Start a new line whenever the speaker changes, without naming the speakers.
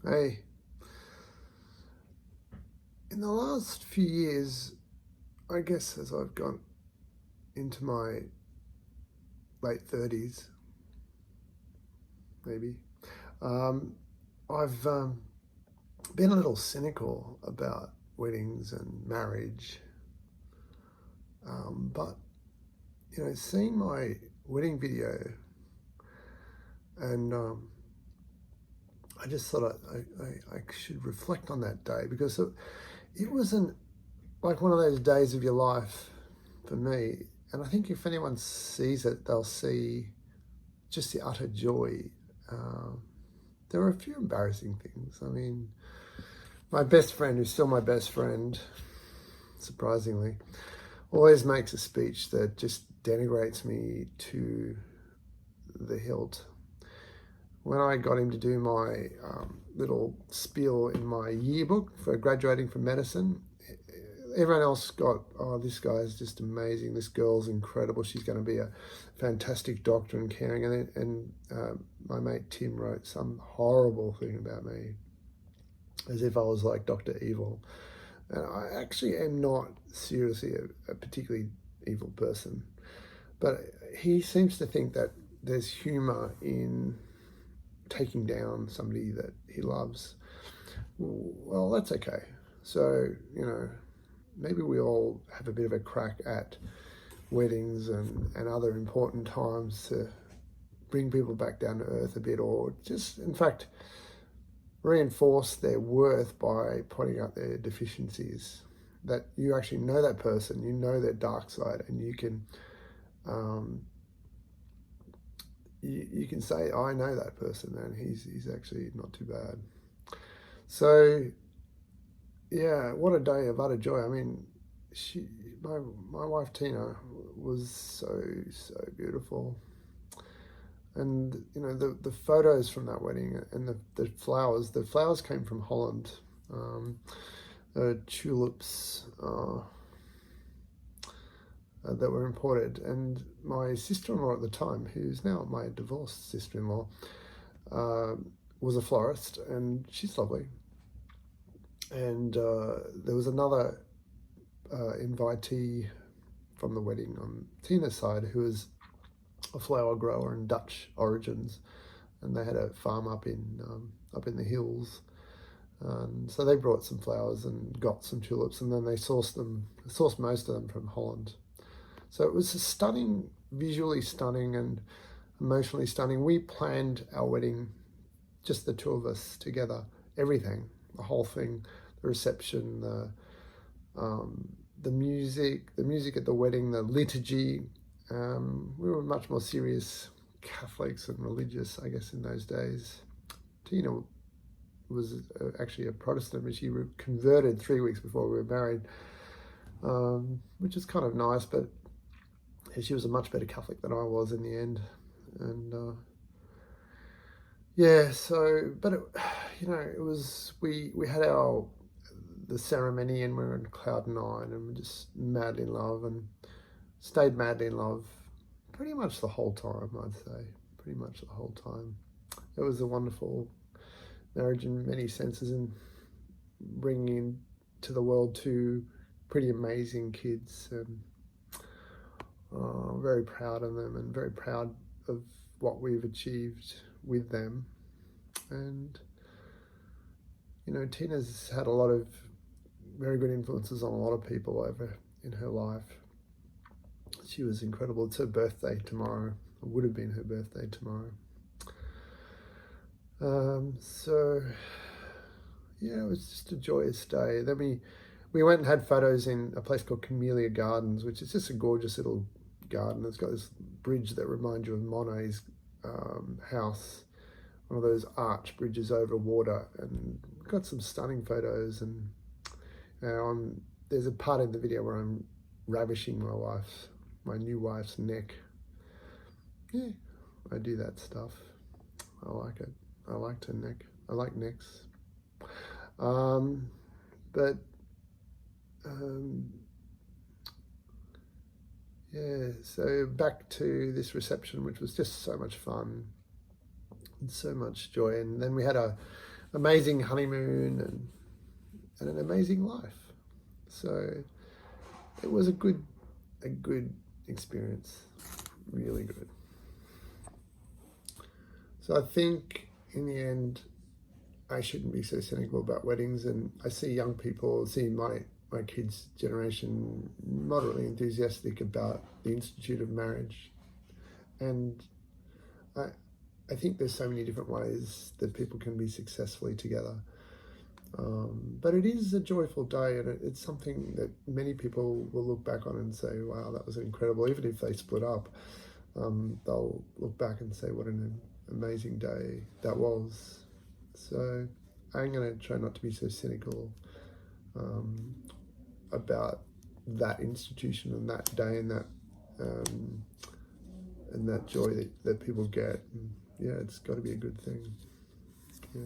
Hey, in the last few years, I guess as I've gone into my late 30s, maybe, um, I've been a little cynical about weddings and marriage. But, seeing my wedding video, and I just thought I should reflect on that day because it wasn't like one of those days of your life for me. And I think if anyone sees it, they'll see just the utter joy. Um, there were a few embarrassing things. I mean, my best friend, who's still my best friend, surprisingly, always makes a speech that just denigrates me to the hilt. When I got him to do my little spiel in my yearbook for graduating from medicine, everyone else got, oh, this guy's just amazing. This girl's incredible. She's going to be a fantastic doctor and caring. And my mate Tim wrote some horrible thing about me, as if I was like Dr. Evil. And I actually am not seriously a particularly evil person. But he seems to think that there's humor in taking down somebody that he loves. Well, that's okay. So, maybe we all have a bit of a crack at weddings and other important times to bring people back down to earth a bit, or just, in fact, reinforce their worth by pointing out their deficiencies. That you actually know that person, you know their dark side, and you can you can say, I know that person, and he's actually not too bad. So yeah, what a day of utter joy. I mean, my wife Tina was so beautiful, and the photos from that wedding and the flowers came from Holland. Tulips that were imported, and my sister-in-law at the time, who's now my divorced sister-in-law, uh, was a florist, and she's lovely. And there was another invitee from the wedding on Tina's side who was a flower grower and Dutch origins, and they had a farm up in the hills. So they brought some flowers and got some tulips, and then they sourced most of them from Holland. So it was a stunning, visually stunning and emotionally stunning. We planned our wedding, just the two of us together, everything, the whole thing, the reception, the music at the wedding, the liturgy. We were much more serious Catholics and religious, I guess, in those days. Tina was actually a Protestant, but she converted 3 weeks before we were married, which is kind of nice, but she was a much better Catholic than I was in the end. And yeah, so, but it was, we had the ceremony, and we were in cloud nine, and we're just madly in love, and stayed madly in love pretty much the whole time, I'd say. Pretty much the whole time. It was a wonderful marriage in many senses, and bringing to the world two pretty amazing kids, and very proud of them, and very proud of what we've achieved with them. And Tina's had a lot of very good influences on a lot of people over in her life. She was incredible. It's her birthday tomorrow. It would have been her birthday tomorrow. So yeah, it was just a joyous day. Then we went and had photos in a place called Camellia Gardens, which is just a gorgeous little garden. It's got this bridge that reminds you of Monet's house, one of those arch bridges over water, and got some stunning photos. And there's a part in the video where I'm ravishing my new wife's neck. Yeah, I do that stuff. I like it. I like her neck. I like necks. But yeah, so back to this reception, which was just so much fun and so much joy. And then we had amazing honeymoon and an amazing life. So it was a good experience, really good. So I think in the end, I shouldn't be so cynical about weddings, and I see young people, see my kids' generation moderately enthusiastic about the institute of marriage, and I think there's so many different ways that people can be successfully together. But it is a joyful day, and it's something that many people will look back on and say, wow, that was incredible. Even if they split up, they'll look back and say, what an amazing day that was. So I'm going to try not to be so cynical about that institution and that day and that joy that people get. And yeah, it's got to be a good thing. Yeah.